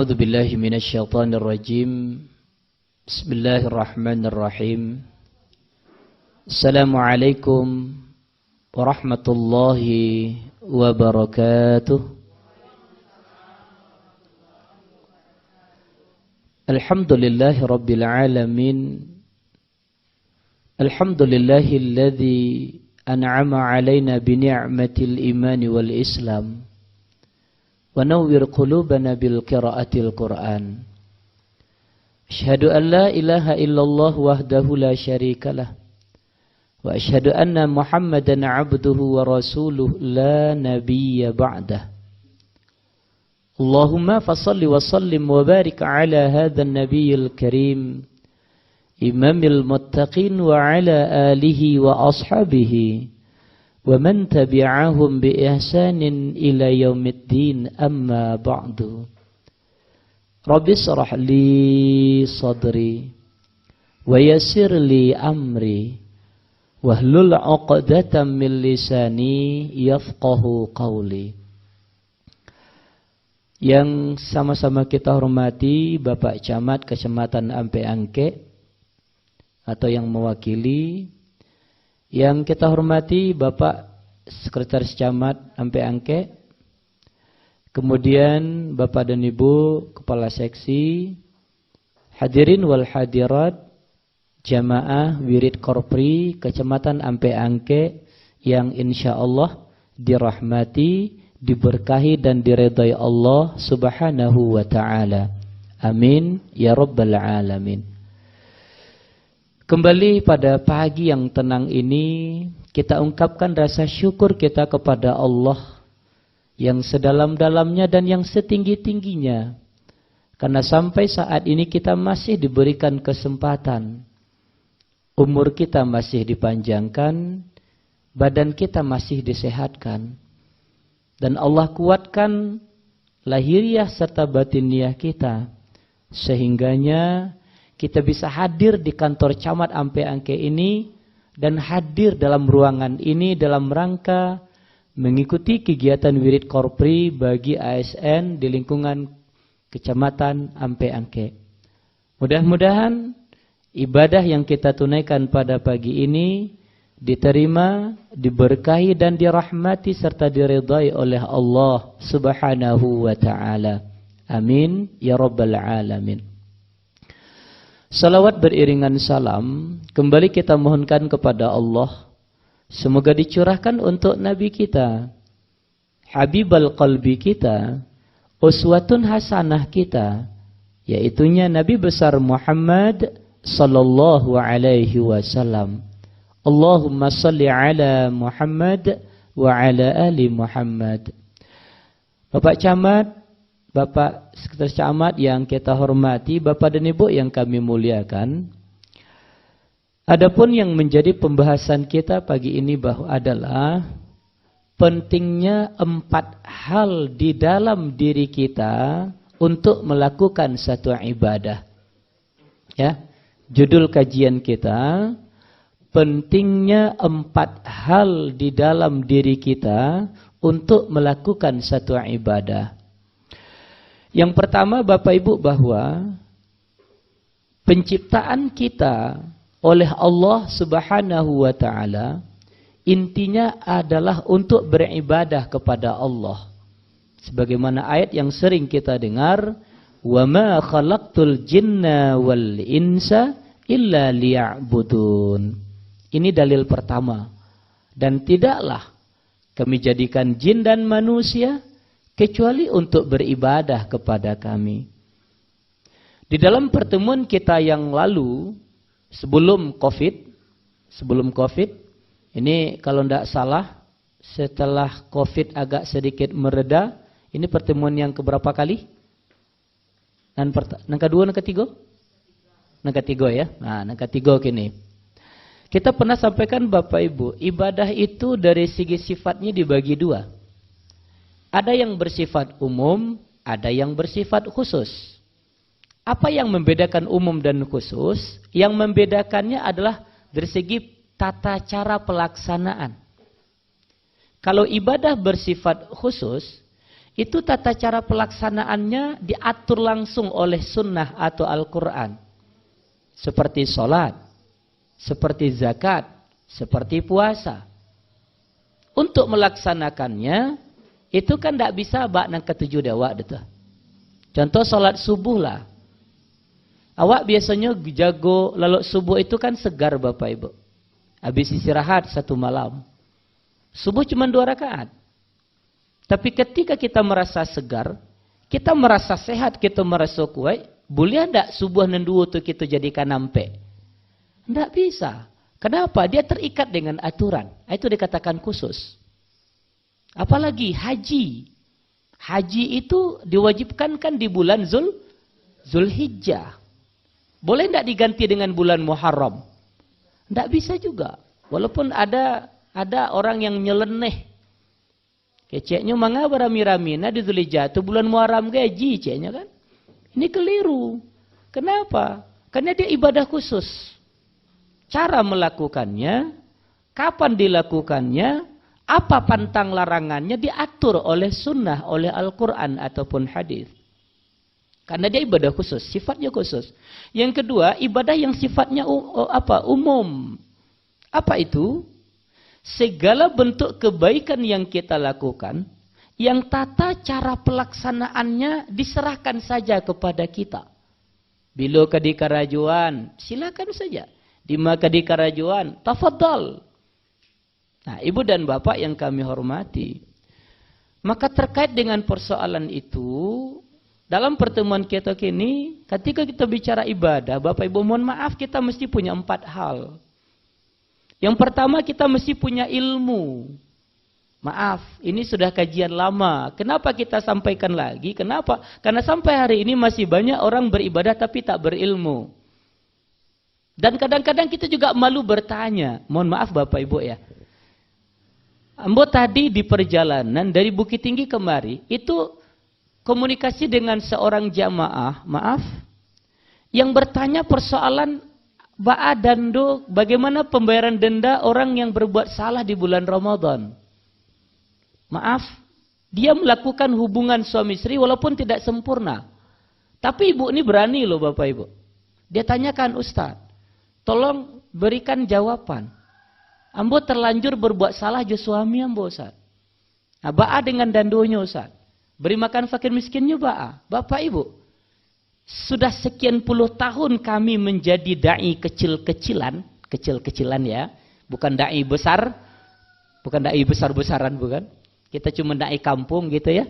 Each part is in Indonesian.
A'udzu billahi minasyaitonir rajim. Bismillahirrahmanirrahim. Assalamualaikum warahmatullahi wabarakatuh. Alhamdulillahi rabbil alamin. Alhamdulillahilladzi an'ama 'alaina bi ni'matil imani wal islam. Wa nawwir qulubana bil qiraatil Qur'an. Asyhadu an la ilaha illallah wahdahu la syarikalah. Wa asyhadu anna Muhammadan 'abduhu wa rasuluhu la nabiyya ba'dah. Allahumma fassalli wa sallim wa barik ala hadzal nabiyyil karim imamil muttaqin wa ala alihi wa ashabihi wa man tabi'ahum bi ihsanin ila yaumiddin amma ba'du. Rabbi shrah li sadri wa yassir li amri wahlul 'uqdatam min lisani yafqahu qawli. Yang sama-sama kita hormati Bapak Camat Kecamatan Ampe Angke atau yang mewakili, yang kita hormati Bapak Sekretaris Camat Ampe Angke, kemudian Bapak dan Ibu Kepala Seksi, hadirin wal hadirat, jamaah Wirid Korpri Kecamatan Ampe Angke yang insya Allah dirahmati, diberkahi dan diredai Allah subhanahu wa ta'ala. Amin ya rabbal alamin. Kembali pada pagi yang tenang ini, kita ungkapkan rasa syukur kita kepada Allah yang sedalam-dalamnya dan yang setinggi-tingginya. Karena sampai saat ini kita masih diberikan kesempatan. Umur kita masih dipanjangkan, badan kita masih disehatkan. Dan Allah kuatkan lahiriah serta batiniah kita. Sehingganya kita bisa hadir di kantor Camat Ampe Angke ini dan hadir dalam ruangan ini dalam rangka mengikuti kegiatan Wirid Korpri bagi ASN di lingkungan Kecamatan Ampe Angke. Mudah-mudahan ibadah yang kita tunaikan pada pagi ini diterima, diberkahi dan dirahmati serta diridai oleh Allah Subhanahu wa ta'ala. Amin ya rabbal alamin. Salawat beriringan salam kembali kita mohonkan kepada Allah, semoga dicurahkan untuk Nabi kita, Habibal qalbi kita, uswatun hasanah kita, yaitunya Nabi besar Muhammad sallallahu alaihi wasallam. Allahumma salli ala Muhammad wa ala ali Muhammad. Bapak Camat, Bapak Sekretaris Camat yang kita hormati, Bapak dan Ibu yang kami muliakan. Adapun yang menjadi pembahasan kita pagi ini adalah pentingnya 4 hal di dalam diri kita untuk melakukan satu ibadah. Ya, judul kajian kita, pentingnya 4 hal di dalam diri kita untuk melakukan satu ibadah. Yang pertama Bapak Ibu, bahwa penciptaan kita oleh Allah Subhanahu wa ta'ala intinya adalah untuk beribadah kepada Allah. Sebagaimana ayat yang sering kita dengar, wa ma khalaqtul jinna wal insa illa liya'budun. Ini dalil pertama. Dan tidaklah kami jadikan jin dan manusia kecuali untuk beribadah kepada kami. Di dalam pertemuan kita yang lalu, sebelum COVID, ini kalau tidak salah, setelah COVID agak sedikit mereda, ini pertemuan yang keberapa kali? Dan yang kedua, yang ketiga? Yang ketiga ya. Nah, yang ketiga kini. Kita pernah sampaikan Bapak Ibu, ibadah itu dari segi sifatnya dibagi 2. Ada yang bersifat umum, ada yang bersifat khusus. Apa yang membedakan umum dan khusus? Yang membedakannya adalah dari segi tata cara pelaksanaan. Kalau ibadah bersifat khusus, itu tata cara pelaksanaannya diatur langsung oleh sunnah atau Al-Quran. Seperti sholat, seperti zakat, seperti puasa. Untuk melaksanakannya, itu kan tidak bisa bak nang ketujuh dewa. Contoh sholat subuh lah. Awak biasanya jago lalu subuh itu kan segar Bapak Ibu. Habis istirahat satu malam. Subuh cuma 2 rakaat. Tapi ketika kita merasa segar, kita merasa sehat, kita merasa kuat, boleh tidak subuh dan dua itu kita jadikan nampe? Tidak bisa. Kenapa? Dia terikat dengan aturan. Itu dikatakan khusus. Apalagi haji. Haji itu diwajibkan kan di bulan Zulhijjah. Boleh tidak diganti dengan bulan Muharram? Tidak bisa juga. Walaupun ada orang yang nyeleneh. Keceknya manga berami-rami di Zulhijjah itu bulan Muharram gaji ceknya kan. Ini keliru. Kenapa? Karena dia ibadah khusus. Cara melakukannya, kapan dilakukannya, apa pantang larangannya diatur oleh sunnah, oleh Al-Quran ataupun hadis. Karena dia ibadah khusus, sifatnya khusus. Yang kedua, ibadah yang sifatnya umum. Apa itu? Segala bentuk kebaikan yang kita lakukan, yang tata cara pelaksanaannya diserahkan saja kepada kita. Bila di kerajuan, silakan saja. Di maka di kerajuan, tafadhal. Nah, ibu dan bapak yang kami hormati, maka terkait dengan persoalan itu, dalam pertemuan kita kini, ketika kita bicara ibadah, bapak ibu mohon maaf, kita mesti punya 4 hal. Yang pertama kita mesti punya ilmu. Maaf, ini sudah kajian lama. Kenapa kita sampaikan lagi? Kenapa? Karena sampai hari ini masih banyak orang beribadah tapi tak berilmu. Dan kadang-kadang kita juga malu bertanya. Mohon maaf Bapak Ibu ya. Ambo tadi di perjalanan dari Bukit Tinggi kemari, itu komunikasi dengan seorang jamaah, maaf, yang bertanya persoalan ba'a dando, bagaimana pembayaran denda orang yang berbuat salah di bulan Ramadan. Maaf, dia melakukan hubungan suami istri walaupun tidak sempurna. Tapi ibu ini berani loh Bapak Ibu. Dia tanyakan Ustaz, tolong berikan jawaban. Ambo terlanjur berbuat salah jo suami ambo Ustaz. Nah, ba'a dengan dandonya Ustaz. Beri makan fakir miskinnya ba'a. Bapak Ibu, sudah sekian puluh tahun kami menjadi da'i kecil-kecilan ya. Bukan da'i besar, bukan da'i besar-besaran bukan. Kita cuma da'i kampung gitu ya.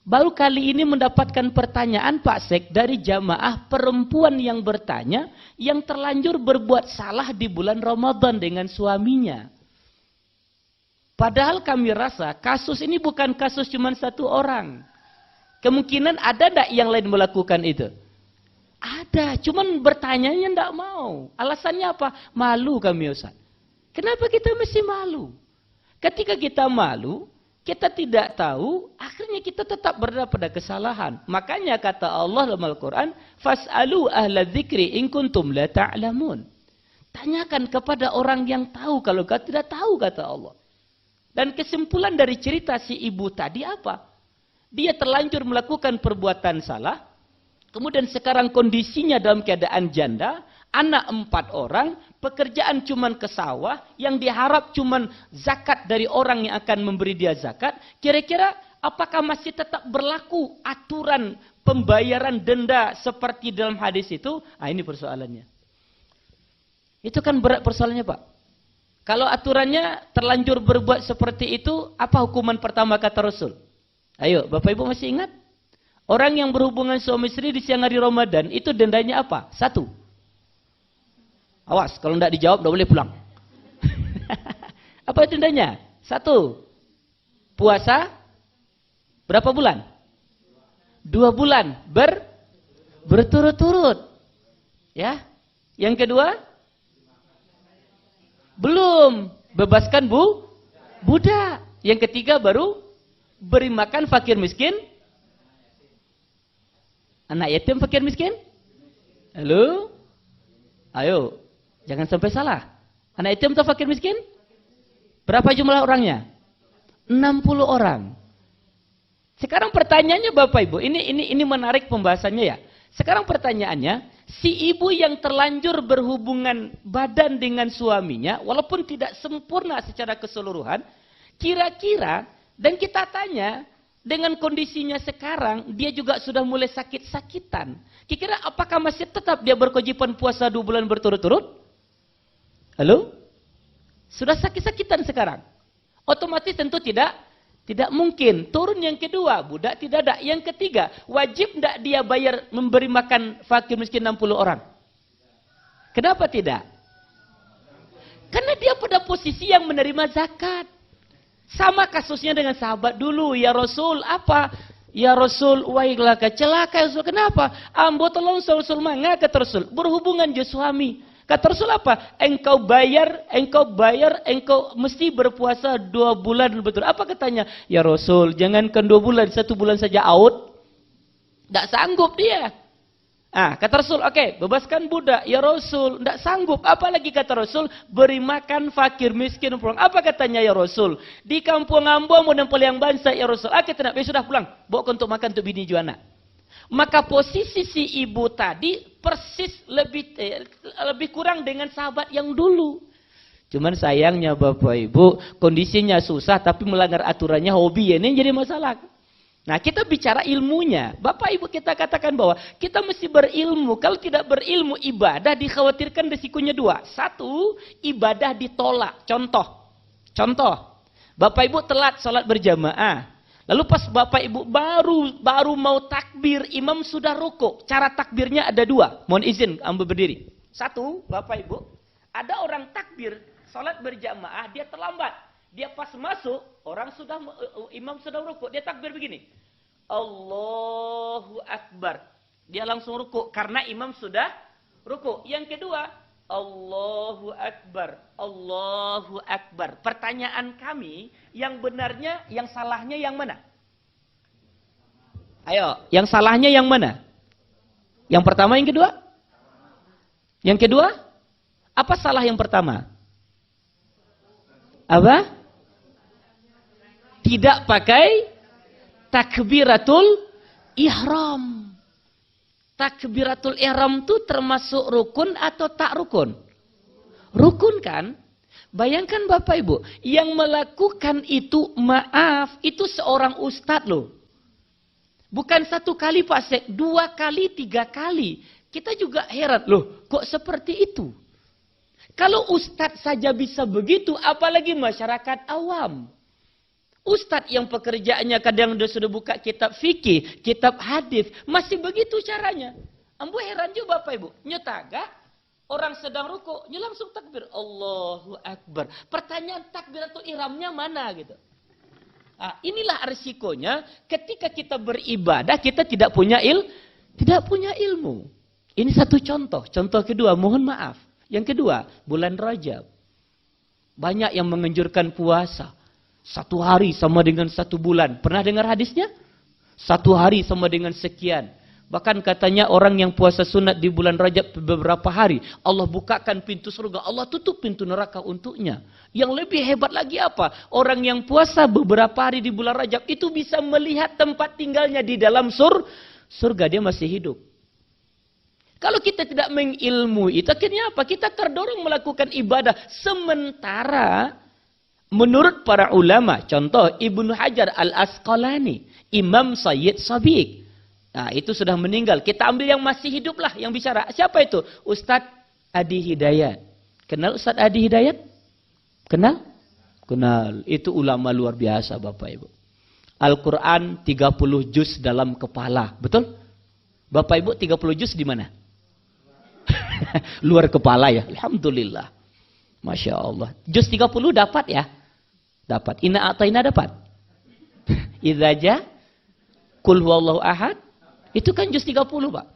Baru kali ini mendapatkan pertanyaan Pak Sek dari jamaah perempuan yang bertanya yang terlanjur berbuat salah di bulan Ramadan dengan suaminya. Padahal kami rasa kasus ini bukan kasus cuma 1 orang. Kemungkinan ada enggak yang lain melakukan itu? Ada, cuman bertanyanya enggak mau. Alasannya apa? Malu kami Ustaz. Kenapa kita mesti malu? Ketika kita malu, kita tidak tahu, akhirnya kita tetap berada pada kesalahan. Makanya kata Allah dalam Al-Quran, Fas'alu ahla dzikri in kuntum la ta'lamun. Tanyakan kepada orang yang tahu kalau kau tidak tahu, kata Allah. Dan kesimpulan dari cerita si ibu tadi apa? Dia terlanjur melakukan perbuatan salah, kemudian sekarang kondisinya dalam keadaan janda, anak 4 orang, pekerjaan cuman ke sawah, yang diharap cuman zakat dari orang yang akan memberi dia zakat. Kira-kira apakah masih tetap berlaku aturan pembayaran denda seperti dalam hadis itu? Ah, ini persoalannya. Itu kan berat persoalannya Pak. Kalau aturannya terlanjur berbuat seperti itu, apa hukuman pertama kata Rasul? Ayo, Bapak Ibu masih ingat? Orang yang berhubungan suami istri di siang hari Ramadan, itu dendanya apa? 1. Awas, kalau tidak dijawab, tidak boleh pulang. Apa dendanya? 1. Puasa berapa bulan? 2 bulan berturut-turut. Ya. Yang kedua? Belum. Bebaskan budak. Yang ketiga baru beri makan fakir miskin. Anak yatim fakir miskin? Halo? Ayo. Jangan sampai salah. Anak yatim atau fakir miskin? Berapa jumlah orangnya? 60 orang. Sekarang pertanyaannya Bapak Ibu, ini menarik pembahasannya ya. Sekarang pertanyaannya, si ibu yang terlanjur berhubungan badan dengan suaminya, walaupun tidak sempurna secara keseluruhan, kira-kira, dan kita tanya, dengan kondisinya sekarang, dia juga sudah mulai sakit-sakitan. Kira-kira apakah masih tetap dia berkewajiban puasa 2 bulan berturut-turut? Halo? Sudah sakit-sakitan sekarang. Otomatis tentu tidak mungkin. Turun yang kedua, budak tidak ada. Yang ketiga, wajib tidak dia bayar memberi makan fakir miskin 60 orang? Kenapa tidak? Karena dia pada posisi yang menerima zakat. Sama kasusnya dengan sahabat dulu. Ya Rasul, apa? Ya Rasul, wailah celaka ya Rasul. Kenapa? Ambo tolong Rasul manga kata Rasul. Berhubungan je suami. Kata Rasul apa? Engkau bayar, engkau mesti berpuasa 2 bulan betul. Apa katanya? Ya Rasul, jangankan 2 bulan, 1 bulan saja out. Tidak sanggup dia. Kata Rasul, oke, bebaskan budak. Ya Rasul, tidak sanggup. Apalagi kata Rasul, beri makan fakir, miskin, pulang. Apa katanya ya Rasul? Di kampung ambo mau nempel yang bangsa ya Rasul. Kita nak, sudah pulang. Bawa untuk makan untuk bini juana. Maka posisi si ibu tadi persis lebih kurang dengan sahabat yang dulu. Cuman sayangnya Bapak Ibu, kondisinya susah tapi melanggar aturannya hobi, ini jadi masalah. Nah, kita bicara ilmunya. Bapak Ibu, kita katakan bahwa kita mesti berilmu. Kalau tidak berilmu, ibadah dikhawatirkan risikonya 2. 1, ibadah ditolak. Contoh. Bapak Ibu telat sholat berjamaah. Lalu pas Bapak Ibu baru mau takbir, imam sudah rukuk. Cara takbirnya ada 2. Mohon izin, ambil berdiri. 1, Bapak Ibu, ada orang takbir, salat berjamaah, dia terlambat. Dia pas masuk, imam sudah rukuk. Dia takbir begini. Allahu Akbar. Dia langsung rukuk karena imam sudah rukuk. Yang kedua, Allahu Akbar. Allahu Akbar. Pertanyaan kami, yang benarnya, yang salahnya yang mana? Ayo, yang salahnya yang mana? Yang pertama, yang kedua? Yang kedua? Apa salah yang pertama? Apa? Tidak pakai takbiratul ihram. Takbiratul ihram itu termasuk rukun atau tak rukun? Rukun kan? Bayangkan Bapak Ibu, yang melakukan itu, maaf, itu seorang ustadz loh. Bukan 1 kali Pak Syekh, 2 kali, 3 kali. Kita juga heran, loh kok seperti itu? Kalau ustadz saja bisa begitu, apalagi masyarakat awam. Ustadz yang pekerjaannya kadang sudah buka kitab fikih, kitab hadis, masih begitu caranya. Ambo heran juga Bapak Ibu. Nyetaga, orang sedang rukuk, langsung takbir. Allahu Akbar. Pertanyaan takbiratul ihramnya mana gitu. Inilah risikonya ketika kita beribadah, kita tidak punya ilmu. Ini satu contoh. Contoh kedua, mohon maaf. Yang kedua, bulan Rajab. Banyak yang menganjurkan puasa. 1 hari sama dengan 1 bulan. Pernah dengar hadisnya? 1 hari sama dengan sekian. Bahkan katanya orang yang puasa sunat di bulan Rajab beberapa hari, Allah bukakan pintu surga, Allah tutup pintu neraka untuknya. Yang lebih hebat lagi apa? Orang yang puasa beberapa hari di bulan Rajab itu bisa melihat tempat tinggalnya di dalam surga, dia masih hidup. Kalau kita tidak mengilmui itu, akhirnya apa? Kita terdorong melakukan ibadah sementara menurut para ulama, contoh Ibnu Hajar Al-Asqalani, Imam Sayyid Sabiq. Nah, itu sudah meninggal. Kita ambil yang masih hidup lah yang bicara. Siapa itu? Ustadz Adi Hidayat. Kenal Ustadz Adi Hidayat? Kenal? Kenal. Itu ulama luar biasa Bapak Ibu. Al-Quran 30 juz dalam kepala. Betul? Bapak Ibu 30 juz di mana? Luar kepala ya. Alhamdulillah. Masya Allah. Juz 30 dapat ya? Dapat. Inna a'tayna dapat. Idza ja Qul huwallahu ahad. Itu kan juz 30 Pak.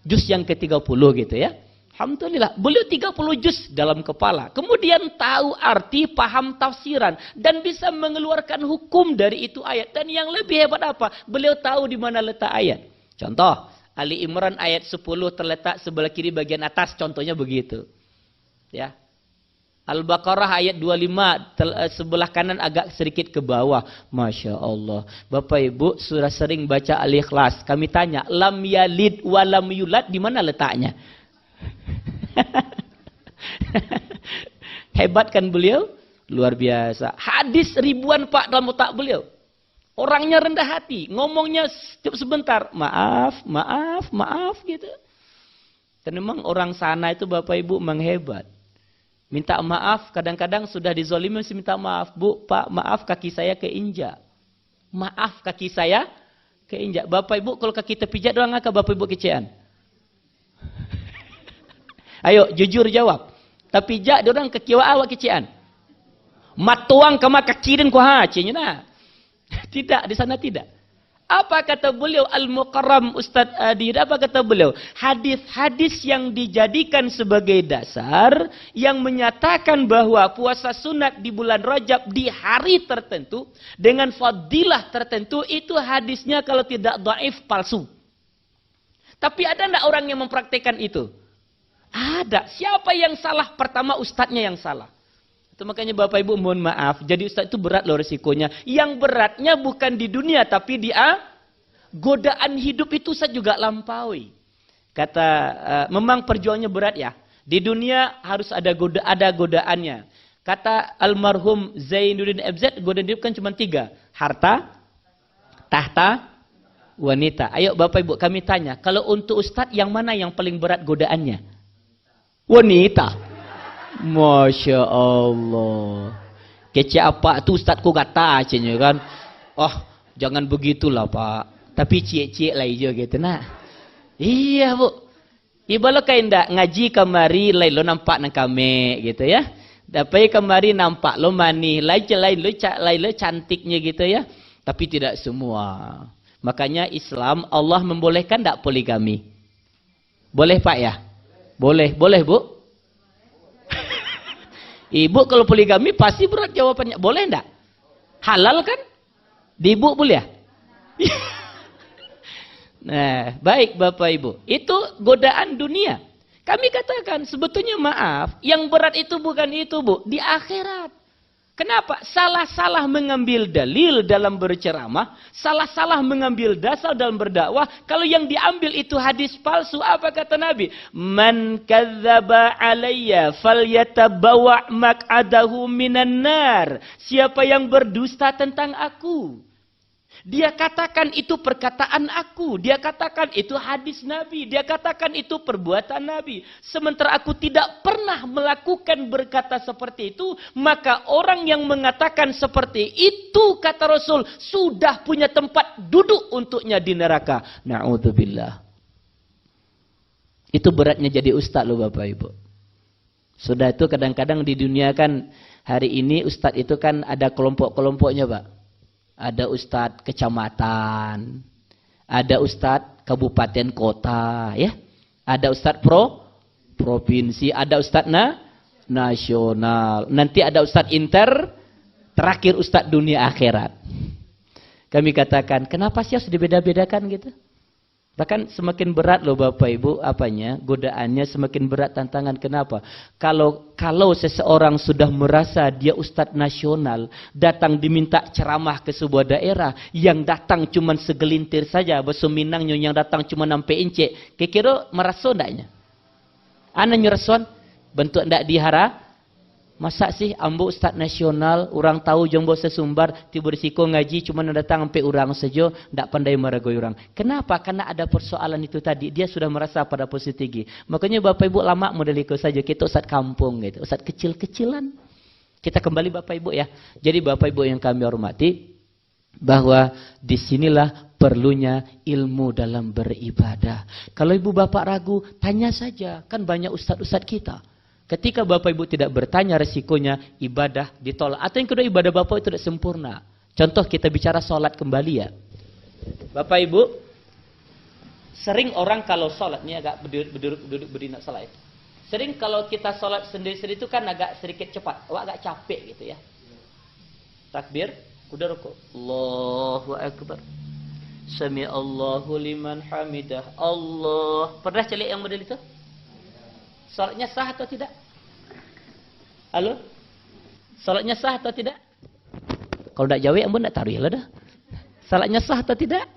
Juz yang ke-30 gitu ya. Alhamdulillah. Beliau 30 juz dalam kepala. Kemudian tahu arti, paham tafsiran. Dan bisa mengeluarkan hukum dari itu ayat. Dan yang lebih hebat apa? Beliau tahu di mana letak ayat. Contoh. Ali Imran ayat 10 terletak sebelah kiri bagian atas. Contohnya begitu. Ya. Al-Baqarah ayat 25 sebelah kanan agak sedikit ke bawah. Masya Allah. Bapak Ibu sudah sering baca Al-Ikhlas. Kami tanya, lam yalid wa lam yulad di mana letaknya? Hebat kan beliau? Luar biasa. Hadis ribuan Pak dalam otak beliau. Orangnya rendah hati. Ngomongnya sebentar. Maaf, maaf, maaf gitu. Dan memang orang sana itu Bapak Ibu memang hebat. Minta maaf, kadang-kadang sudah dizolimi mesti minta maaf. Bu, Pak, maaf kaki saya keinjak. Maaf kaki saya keinjak. Bapak Ibu kalau kaki terpijak doang ngakak Bapak Ibu kecean? Ayo jujur jawab. Terpijak doang kaki awak kecean? Matuang kama kakirin ku ha, cinya. Tidak, di sana tidak. Apa kata beliau Al-Mukarram Ustaz Adi? Apa kata beliau? Hadis-hadis yang dijadikan sebagai dasar yang menyatakan bahwa puasa sunat di bulan Rajab di hari tertentu dengan fadilah tertentu itu hadisnya kalau tidak dhaif palsu. Tapi ada enggak orang yang mempraktikkan itu? Ada. Siapa yang salah? Pertama ustadznya yang salah. Itu makanya Bapak Ibu mohon maaf. Jadi ustaz itu berat loh resikonya. Yang beratnya bukan di dunia tapi di godaan hidup itu saya juga lampaui. Kata memang perjuangannya berat ya. Di dunia harus ada godaannya. Kata almarhum Zainuddin FZ, godaan hidup kan cuma 3. Harta, tahta, wanita. Ayo Bapak Ibu kami tanya, kalau untuk ustaz yang mana yang paling berat godaannya? Wanita. Masya Allah. Kece apa tu ustazku kata aja kan. Oh jangan begitulah Pak. Tapi cie-cie lah hijau gitu nah. Iya Bu. Ibalah kayak ndak ngaji kemari lain lo nampak nang kami gitu ya. Dapai kemari nampak lo manis, lain lo cantiknya gitu ya. Tapi tidak semua. Makanya Islam Allah membolehkan ndak poligami? Boleh Pak ya? Boleh Bu? Ibu kalau poligami pasti berat jawabannya. Boleh enggak? Halal kan? Di ibu boleh ya? Nah, baik Bapak Ibu. Itu godaan dunia. Kami katakan sebetulnya maaf, yang berat itu bukan itu Bu, di akhirat. Kenapa? Salah-salah mengambil dalil dalam berceramah, salah-salah mengambil dasar dalam berdakwah. Kalau yang diambil itu hadis palsu, apa kata Nabi? Man kadzdzaba alayya falyatabawa maq'adahu minan nar. Siapa yang berdusta tentang aku, dia katakan itu perkataan aku. Dia katakan itu hadis Nabi. Dia katakan itu perbuatan Nabi. Sementara aku tidak pernah melakukan berkata seperti itu. Maka orang yang mengatakan seperti itu, kata Rasul, sudah punya tempat duduk untuknya di neraka. Na'udzubillah. Itu beratnya jadi ustaz loh Bapak Ibu. Sudah itu kadang-kadang di dunia kan hari ini ustaz itu kan ada kelompok-kelompoknya Pak. Ada ustadz kecamatan, ada ustadz kabupaten kota, ya, ada ustadz provinsi, ada ustadz nasional, nanti ada ustadz terakhir ustadz dunia akhirat. Kami katakan, kenapa sih harus dibeda-bedakan gitu? Bahkan semakin berat loh Bapak Ibu, godaannya semakin berat tantangan. Kenapa? Kalau seseorang sudah merasa dia ustadz nasional, datang diminta ceramah ke sebuah daerah, yang datang cuma segelintir saja, bahasa Minangnya yang datang cuma nampe incek, kira-kira merasa ndaknya? Ana nyerson, bentuk ndak dihara? Masa sih ambo ustaz nasional, orang tahu jombo sesumbar, tiba risiko ngaji cuma datang sampai orang saja, ndak pandai meragoi orang. Kenapa? Karena ada persoalan itu tadi, dia sudah merasa pada posisi tinggi. Makanya Bapak Ibu lama model itu saja, kita ustaz kampung gitu, ustaz kecil-kecilan. Kita kembali Bapak Ibu ya. Jadi Bapak Ibu yang kami hormati, bahwa disinilah perlunya ilmu dalam beribadah. Kalau Ibu Bapak ragu, tanya saja, kan banyak ustaz-ustaz kita. Ketika Bapak Ibu tidak bertanya, resikonya ibadah ditolak. Atau yang kedua, ibadah Bapak itu tidak sempurna. Contoh kita bicara sholat kembali ya. Bapak Ibu, sering orang kalau sholat, ini agak berdiri nak sholat. Sering kalau kita sholat sendiri-sendiri itu kan agak sedikit cepat. Agak capek gitu ya. Takbir, udah rukuk. Allahu Akbar. Sami Allahu liman hamidah. Allah. Pernah celik yang model itu? Sholatnya sah atau tidak? Halo? Salatnya sah atau tidak? Kalau tidak jawab, ampun tidak taruh lah dah. Salatnya sah atau tidak?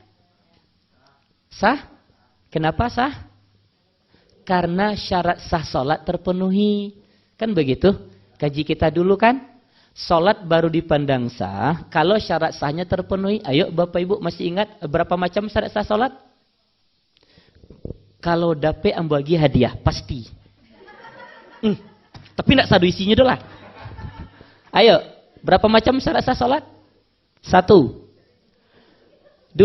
Sah? Kenapa sah? Karena syarat sah salat terpenuhi. Kan begitu? Kaji kita dulu kan? Salat baru dipandang sah kalau syarat sahnya terpenuhi. Ayo Bapak Ibu masih ingat berapa macam syarat sah salat? Kalau dapat bagi hadiah, pasti. Tapi tidak sadu isinya dulu lah. Ayo, berapa macam syarat sah salat? 1, 2.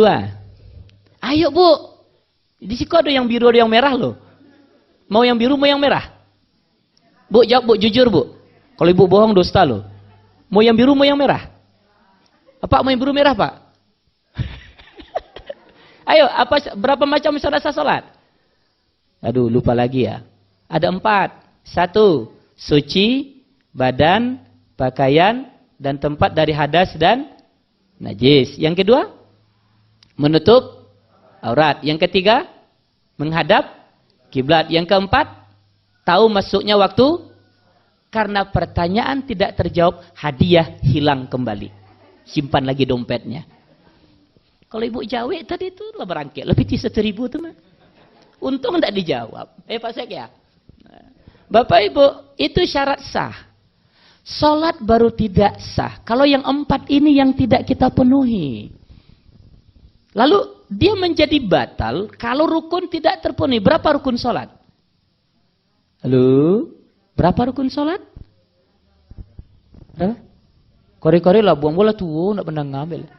Ayo Bu, di situ ada yang biru ada yang merah loh. Mau yang biru mau yang merah? Bu jawab Bu, jujur Bu. Kalau Ibu bohong dosa loh. Mau yang biru mau yang merah? Apa mau yang biru merah Pak? Ayo, berapa macam syarat sah salat? Aduh, lupa lagi ya. Ada 4. 1, suci, badan, pakaian, dan tempat dari hadas dan najis. Yang kedua, menutup aurat. Yang ketiga, menghadap kiblat. Yang keempat, tahu masuknya waktu. Karena pertanyaan tidak terjawab, hadiah hilang kembali. Simpan lagi dompetnya. Kalau Ibu jawab tadi itu lah berangkat. Lebih 1.000 tuh mah. Untung tidak dijawab. Pak Sek ya. Bapak Ibu, itu syarat sah. Salat baru tidak sah. Kalau yang 4 ini yang tidak kita penuhi. Lalu dia menjadi batal kalau rukun tidak terpenuhi. Berapa rukun salat? Halo? Berapa rukun salat? Kori-kori lah buang bola tuh, nak pernah ngambil.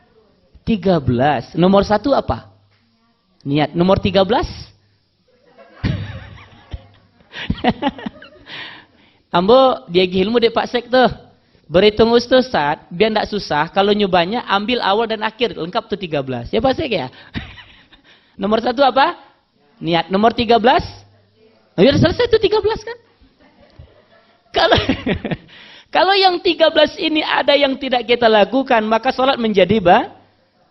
13. Nomor 1 apa? Niat. Nomor 13? Ambo dia ilmu dek Pak Sek tuh. Berhitung Ustaz, biar tidak susah. Kalau nyobanya ambil awal dan akhir, lengkap tuh 13. Ya Pak Sek ya? Nomor 1 apa? Niat. Nomor 13? Oh, ya selesai tuh 13 kan? Kalau yang 13 ini ada yang tidak kita lakukan, maka sholat menjadi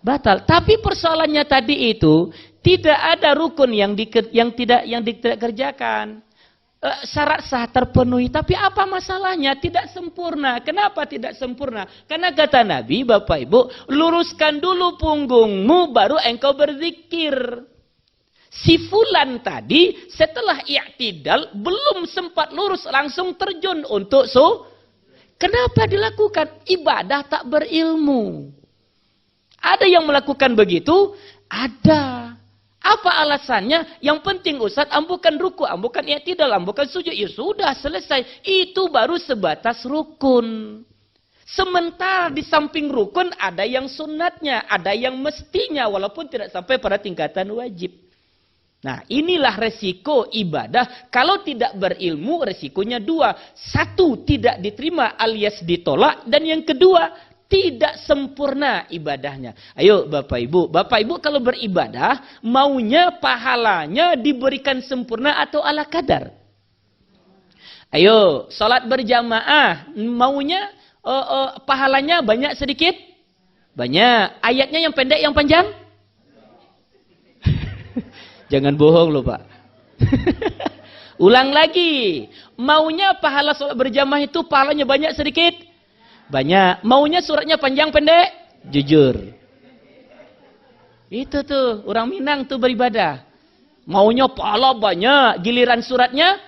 batal. Tapi persoalannya tadi itu tidak ada rukun yang tidak kerjakan. Syarat sah terpenuhi, tapi apa masalahnya? Tidak sempurna. Kenapa tidak sempurna? Karena kata Nabi, Bapak Ibu, luruskan dulu punggungmu baru engkau berzikir. Si fulan tadi setelah i'tidal belum sempat lurus langsung terjun untuk kenapa dilakukan? Ibadah tak berilmu. Ada yang melakukan begitu? Ada. Apa alasannya? Yang penting Ustaz, ambukan ruku, ambukan i'tidal, ambukan sujud. Ya sudah selesai. Itu baru sebatas rukun. Sementara di samping rukun ada yang sunatnya, ada yang mestinya walaupun tidak sampai pada tingkatan wajib. Nah, inilah resiko ibadah. Kalau tidak berilmu, resikonya 2. 1, tidak diterima alias ditolak. Dan yang kedua, tidak sempurna ibadahnya. Ayo Bapak Ibu kalau beribadah, maunya pahalanya diberikan sempurna atau ala kadar? Ayo, salat berjamaah, maunya pahalanya banyak sedikit? Banyak. Ayatnya yang pendek, yang panjang? Jangan bohong loh Pak. Ulang lagi. Maunya pahala sholat berjamaah itu pahalanya banyak sedikit? Banyak. Maunya suratnya panjang pendek? Jujur. Itu tuh. Orang Minang tuh beribadah. Maunya pahala banyak. Giliran suratnya?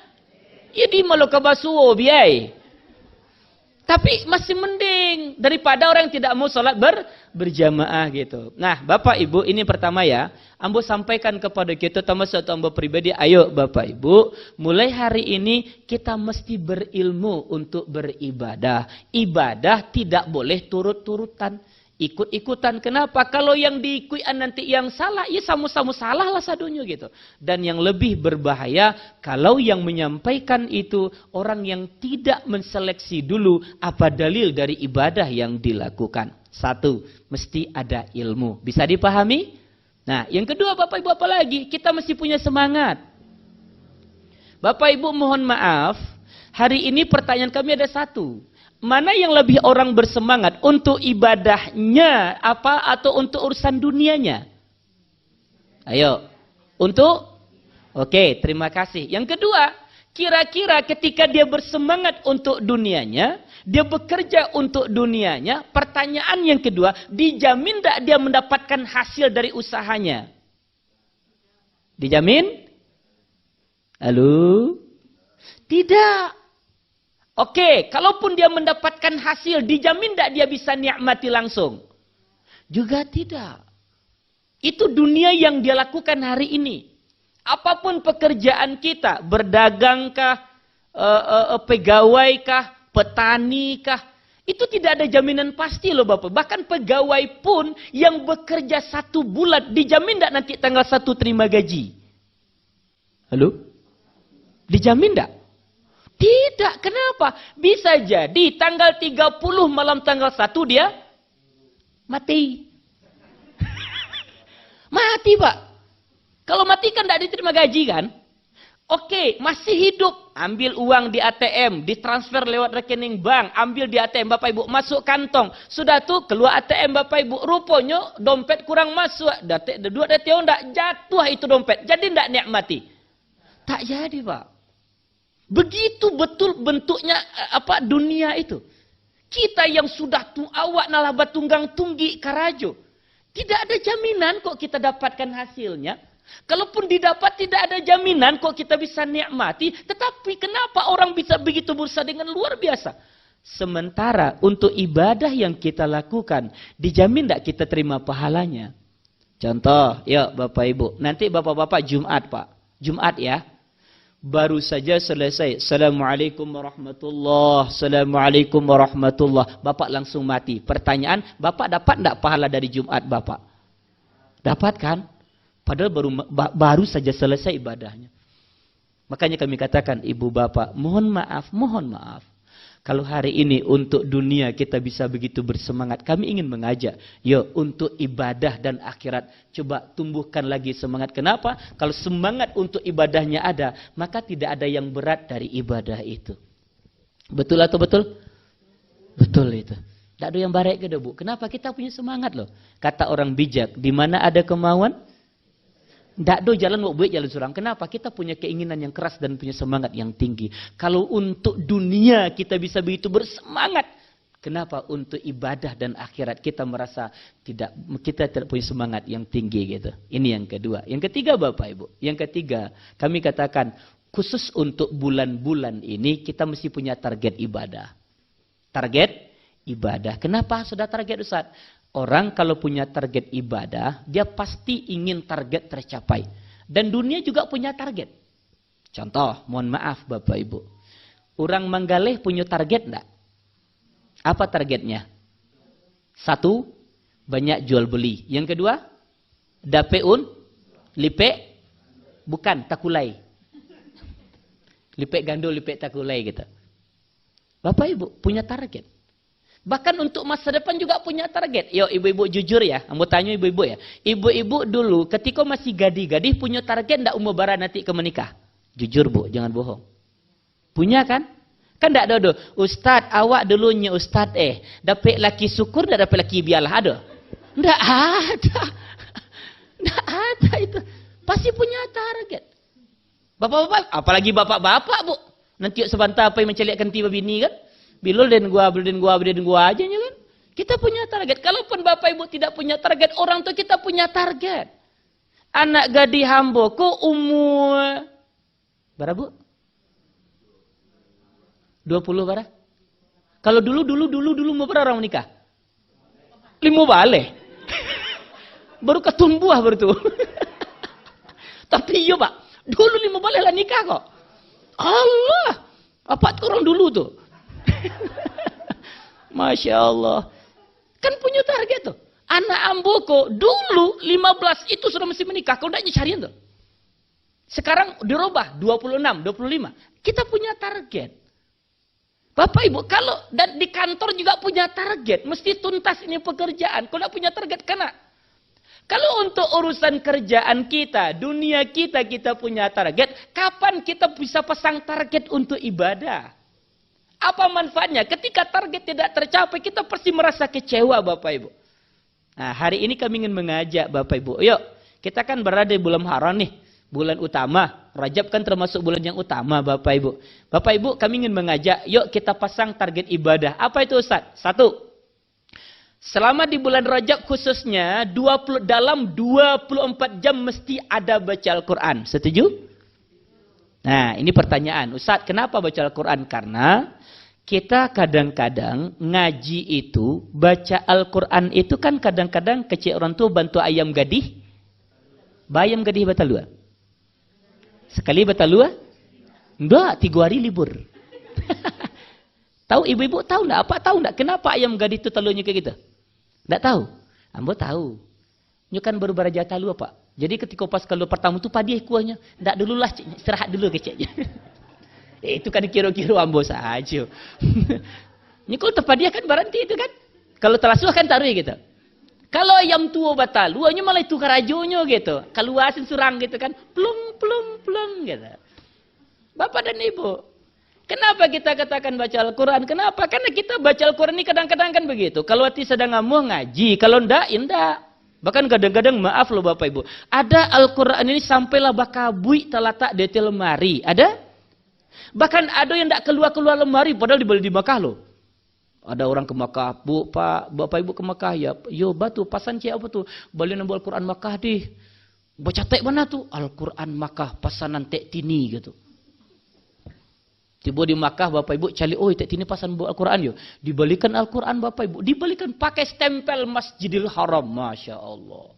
Ya di Maloka Basuo biay. Tapi masih mending daripada orang yang tidak mau sholat berjamaah gitu. Nah Bapak Ibu ini pertama ya. Ambo sampaikan kepada kita termasuk ambo pribadi. Ayo Bapak Ibu. Mulai hari ini kita mesti berilmu untuk beribadah. Ibadah tidak boleh turut-turutan. Ikut-ikutan. Kenapa? Kalau yang diikutan nanti yang salah. Ya sama-sama salah lah sadunya gitu. Dan yang lebih berbahaya. Kalau yang menyampaikan itu. Orang yang tidak menseleksi dulu. Apa dalil dari ibadah yang dilakukan. 1. Mesti ada ilmu. Bisa dipahami? Nah yang kedua Bapak Ibu apa lagi? Kita mesti punya semangat. Bapak Ibu mohon maaf. Hari ini pertanyaan kami ada 1. Mana yang lebih orang bersemangat untuk ibadahnya apa atau untuk urusan dunianya? Ayo. Untuk? Oke, terima kasih. Yang kedua, Kira-kira ketika dia bersemangat untuk dunianya, dia bekerja untuk dunianya, pertanyaan yang kedua, dijamin tidak dia mendapatkan hasil dari usahanya? Dijamin? Halo? Tidak. Oke, kalaupun dia mendapatkan hasil, dijamin tidak dia bisa nikmati langsung? Juga tidak. Itu dunia yang dia lakukan hari ini. Apapun pekerjaan kita, berdagangkah, pegawaikah, petanikah, itu tidak ada jaminan pasti loh Bapak. Bahkan pegawai pun yang bekerja 1 bulan, dijamin tidak nanti tanggal 1 terima gaji? Halo? Dijamin tidak? Tidak. Kenapa? Bisa jadi tanggal 30 malam tanggal 1 dia mati. Mati Pak. Kalau mati kan tidak diterima gaji kan? Oke, masih hidup. Ambil uang di ATM, ditransfer lewat rekening bank, ambil di ATM Bapak Ibu, masuk kantong. Sudah tuh keluar ATM Bapak Ibu, rupanya dompet kurang masuk. Dua tahun tidak jatuh itu dompet. Jadi tidak nikmati. Tak jadi Pak. Begitu betul bentuknya dunia itu. Kita yang sudah awak nalaba tunggang tunggi karajo. Tidak ada jaminan kok kita dapatkan hasilnya. Kalaupun didapat tidak ada jaminan kok kita bisa nikmati. Tetapi kenapa orang bisa begitu berusaha dengan luar biasa? Sementara untuk ibadah yang kita lakukan, dijamin tidak kita terima pahalanya? Contoh, yuk Bapak Ibu. Nanti Bapak-Bapak Jumat Pak. Jumat ya. Baru saja selesai. Assalamualaikum warahmatullahi. Assalamualaikum warahmatullahi. Bapak langsung mati. Pertanyaan, Bapak dapat tidak pahala dari Jumat Bapak? Dapat kan? Padahal baru saja selesai ibadahnya. Makanya kami katakan, Ibu Bapak, mohon maaf. Kalau hari ini untuk dunia kita bisa begitu bersemangat, kami ingin mengajak, yuk untuk ibadah dan akhirat, coba tumbuhkan lagi semangat. Kenapa? Kalau semangat untuk ibadahnya ada, maka tidak ada yang berat dari ibadah itu. Betul atau betul? Betul itu. Tidak ada yang barek ke Bu. Kenapa? Kita punya semangat loh. Kata orang bijak, di mana ada kemauan, tidak ada jalan mau buat jalan surang. Kenapa? Kita punya keinginan yang keras dan punya semangat yang tinggi. Kalau untuk dunia kita bisa begitu bersemangat, kenapa untuk ibadah dan akhirat kita merasa kita tidak punya semangat yang tinggi gitu. Ini yang kedua. Yang ketiga Bapak Ibu. Yang ketiga, kami katakan khusus untuk bulan-bulan ini kita mesti punya target ibadah. Target ibadah. Kenapa sudah target Ustaz? Orang kalau punya target ibadah, dia pasti ingin target tercapai. Dan dunia juga punya target. Contoh, mohon maaf Bapak Ibu. Orang Manggaleh punya target enggak? Apa targetnya? 1, banyak jual beli. Yang kedua, dapeun, lipe, bukan, takulai. Lipe gandul, lipe takulai gitu. Bapak Ibu punya target. Bahkan untuk masa depan juga punya target. Yo ibu-ibu jujur ya. Mau tanya ibu-ibu ya. Ibu-ibu dulu ketika masih gadis-gadis punya target enggak umur bara nanti ke menikah? Jujur Bu, jangan bohong. Punya kan? Kan enggak ada. Ustaz, awak dulunya Ustaz dapat laki syukur enggak dapat laki biarlah ada? Enggak ada. Enggak ada itu. Pasti punya target. Bapak-bapak, apalagi bapak-bapak Bu. Nanti sebentar apa yang mencelikkan tiba bini kan? Bilul dan gua aja kan. Kita punya target. Kalaupun Bapak Ibu tidak punya target, orang tua kita punya target. Anak gadis hamboku umur berapa Bu? 20 berapa? Kalau dulu mau berapa orang menikah? 5 balik. Baru ketumbuh baru tuh. Tapi iya Pak, dulu 5 balik lah nikah kok. Allah, apa orang dulu tuh? Masya Allah. Kan punya target tuh. Anak ambuku dulu 15 itu sudah mesti menikah. Kalau tidak cariin tuh. Sekarang dirubah 26, 25. Kita punya target. Bapak Ibu, kalau dan di kantor juga punya target. Mesti tuntas ini pekerjaan. Kalau tidak punya target kena. Kalau untuk urusan kerjaan kita, dunia kita punya target. Kapan kita bisa pasang target untuk ibadah? Apa manfaatnya? Ketika target tidak tercapai, kita pasti merasa kecewa Bapak Ibu. Nah, hari ini kami ingin mengajak Bapak Ibu. Yuk, kita kan berada di bulan Haram nih. Bulan utama. Rajab kan termasuk bulan yang utama, Bapak Ibu. Bapak Ibu, kami ingin mengajak, yuk kita pasang target ibadah. Apa itu Ustaz? 1. Selama di bulan Rajab khususnya, dalam 24 jam mesti ada baca Al-Quran. Setuju? Nah, ini pertanyaan. Ustaz, kenapa baca Al-Quran? Karena kita kadang-kadang ngaji itu, baca Al-Quran itu kan kadang-kadang kecil orang tua bantu ayam gadih. Bayam gadih batalua. Sekali batalua? Enggak, 3 hari libur. Tahu ibu-ibu tahu enggak? Apa tahu enggak? Kenapa ayam gadih itu talunya kayak gitu? Enggak tahu? Ambo tahu. Ini kan baru beraja talu Pak. Jadi ketika pas kalau pertama itu padi kuahnya. Enggak dululah, istirahat dulu keceknya. Itu kan kira-kira ambo saja. Ini kalau terpadi kan berhenti itu kan. Kalau terasuh kan taruh gitu. Kalau ayam tua batal, luanya malah itu karajonya gitu. Keluasin surang gitu kan. Plung gitu. Bapak dan Ibu. Kenapa kita katakan baca Al-Quran? Kenapa? Karena kita baca Al-Quran ini kadang-kadang kan begitu. Kalau hati sedang ngamuh ngaji. Kalau enggak, enggak. Bahkan kadang-kadang maaf loh Bapak Ibu. Ada Al-Quran ini sampailah bakabui terletak di lemari. Ada? Bahkan ada yang enggak keluar-keluar lemari padahal dibeli di Makkah loh. Ada orang ke Makkah, Bu, Pak, Bapak Ibu ke Makkah ya. Yo, batu, pasan cia apa tuh? Beli nambah Al-Quran Makkah deh. Baca tek mana tuh? Al-Quran Makkah, pasanan tek tini gitu. Tiba di Makkah, Bapak Ibu cari, oh tek tini pasan Al-Quran yo. Dibalikan Al-Quran Bapak Ibu. Dibalikan pakai stempel Masjidil Haram. Masya Allah.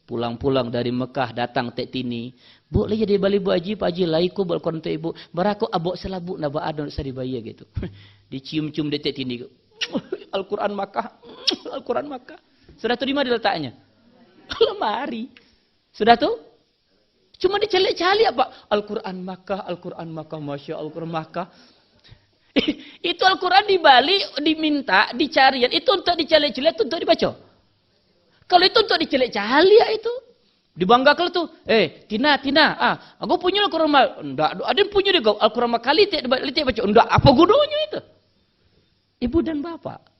Pulang-pulang dari Mekah datang tek tini. Bu, lihat di balik Bu Haji, Pak Haji, laiku Al-Quran tek Ibu. Baraku abok selabu, naba ada, usah dibayar gitu. Dicium-cium detik ini. Al-Quran Makkah. Al-Quran Makkah. Sudah tuh di mana letaknya? Lemari. Sudah tuh? Cuma dicalik-calik apa? Al-Quran Makkah, Al-Quran Makkah, Masya Allah, Al-Quran Makkah. Itu Al-Quran dibalik, diminta, dicarian. Itu untuk dicalik-calik, itu untuk dibaca. Kalau itu untuk dicalik-calik ya itu. Dibanggakan tuh. Tina. Aku punya Al-Quran Makkah. Enggak, ada yang punya juga. Al-Quran Makkah, litik baca. Enggak, apa gunanya itu? Ibu dan Bapak.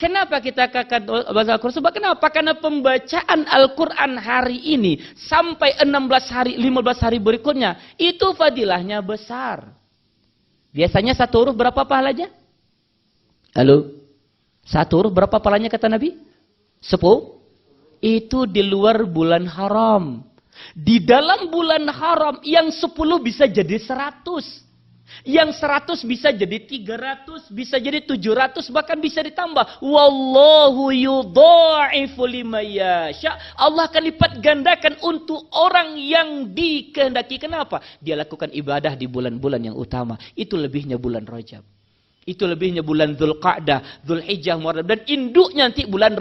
Kenapa kita katakan baca Al-Quran? Sebab kenapa? Karena pembacaan Al-Quran hari ini sampai 16 hari, 15 hari berikutnya, itu fadilahnya besar. Biasanya 1 huruf berapa pahalanya? Halo? 1 huruf berapa pahalanya kata Nabi? 10? Itu di luar bulan haram. Di dalam bulan haram yang 10 bisa jadi 100. Yang 100 bisa jadi 300, bisa jadi 700, bahkan bisa ditambah. Wallahu yudha'ifu liman yasha. Allah akan lipat gandakan untuk orang yang dikehendaki. Kenapa? Dia lakukan ibadah di bulan-bulan yang utama. Itu lebihnya bulan Rajab. Itu lebihnya bulan Dzulqa'dah, Dzulhijjah, Muharram, dan induknya nanti bulan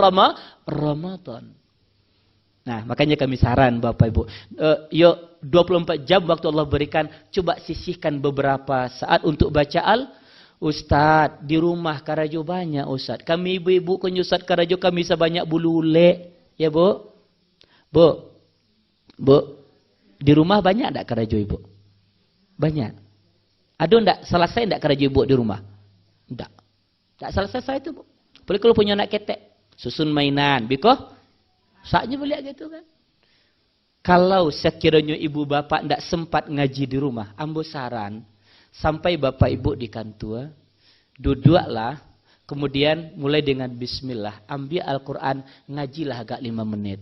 Ramadan. Nah, makanya kami saran Bapak Ibu, yuk 24 jam waktu Allah berikan, coba sisihkan beberapa saat untuk baca Ustadz, di rumah Karajo banyak Ustadz. Kami ibu-ibu punya Ustadz Karajo kami sebanyak bulu ule. Ya Bu? Bu? Di rumah banyak enggak Karajo Ibu? Banyak. Ada enggak? Selesai enggak Karajo Ibu di rumah? Enggak. Enggak selesai itu Bu. Boleh kalau punya anak ketek, susun mainan. Bikoh? Saatnya beli gitu kan. Kalau sekiranya ibu bapak tidak sempat ngaji di rumah, ambo saran, sampai bapak ibu di kantor, duduklah, kemudian mulai dengan bismillah, ambil Al-Quran, ngajilah agak 5 menit.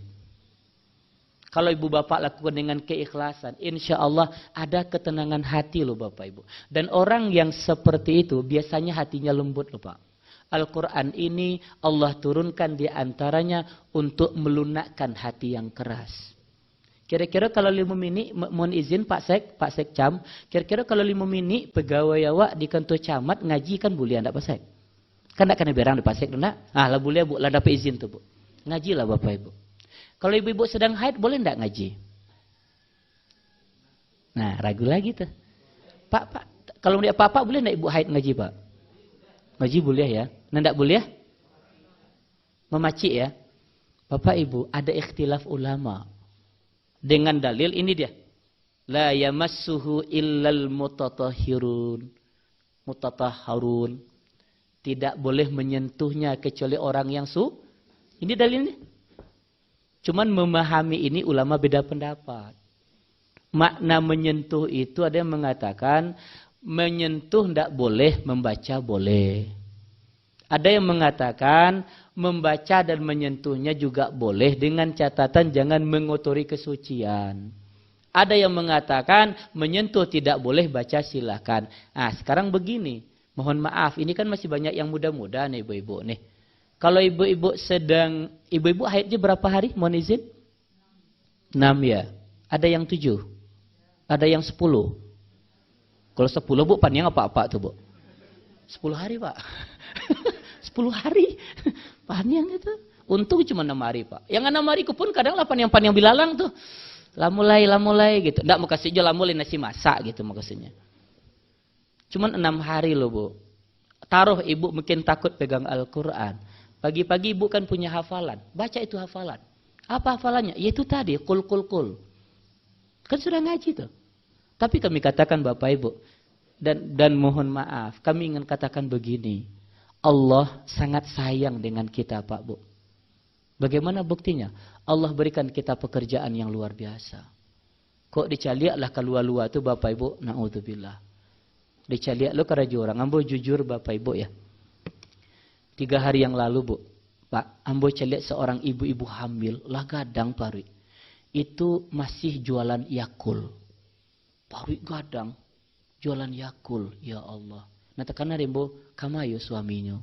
Kalau ibu bapak lakukan dengan keikhlasan, insya Allah ada ketenangan hati loh bapak ibu. Dan orang yang seperti itu, biasanya hatinya lembut loh Pak. Al-Quran ini Allah turunkan di antaranya untuk melunakkan hati yang keras. Kira-kira kalau 5 menit, mohon izin Pak Sekcam, kira-kira kalau 5 menit pegawai awak di kantor camat ngaji kan boleh enggak Pak Sek? Kan enggak kena berang di Pak Sek enggak? Ah, lah boleh Bu, lah dapat izin tuh Bu. Ngajilah Bapak Ibu. Kalau ibu-ibu sedang haid boleh enggak ngaji? Nah, ragu lagi tuh. Pak, kalau dia Pak boleh enggak ibu haid ngaji Pak? Ngaji boleh ya? Nggak boleh? Memacik ya? Bapak Ibu, ada ikhtilaf ulama. Dengan dalil ini dia. La yamassuhu illal mutatahhirun. Mutatahharun. Tidak boleh menyentuhnya kecuali orang yang Ini dalilnya. Cuman memahami ini ulama beda pendapat. makna menyentuh itu ada yang mengatakan menyentuh tidak boleh, membaca boleh. Ada yang mengatakan membaca dan menyentuhnya juga boleh dengan catatan jangan mengotori kesucian. Ada yang mengatakan menyentuh tidak boleh, baca silakan. Nah, sekarang begini, mohon maaf, ini kan masih banyak yang muda-muda nih ibu-ibu nih. Kalau ibu-ibu haidnya berapa hari? Mohon izin? 6 ya. Ada yang 7. Ada yang 10. Kalau 10 bu, panjang apa-apa tuh bu? 10 hari pak. 10 hari. Panjang itu. Untung cuma 6 hari pak. Yang 6 hari pun kadang panjang bilalang tuh. Lamulai gitu. Nggak mau kasih jual lamulai nasi masak gitu mau kasihnya. Cuman 6 hari loh bu. Taruh ibu mungkin takut pegang Al-Quran. Pagi-pagi ibu kan punya hafalan. Baca itu hafalan. Apa hafalannya? Yaitu tadi. Kul. Kan sudah ngaji tuh. Tapi kami katakan Bapak Ibu. Dan mohon maaf. Kami ingin katakan begini. Allah sangat sayang dengan kita Pak Bu. Bagaimana buktinya? Allah berikan kita pekerjaan yang luar biasa. Kok dicaliaklah keluar-luar tuh Bapak Ibu? Na'udzubillah. Dicaliak lo karena orang. Ambo jujur Bapak Ibu ya. 3 hari yang lalu Bu. Pak, ambo caliak seorang ibu-ibu hamil. Lah gadang pari. Itu masih jualan Yakul. Pari gadang. Jualan Yakul. Ya Allah. Nah tekan rembo kamayo suaminya.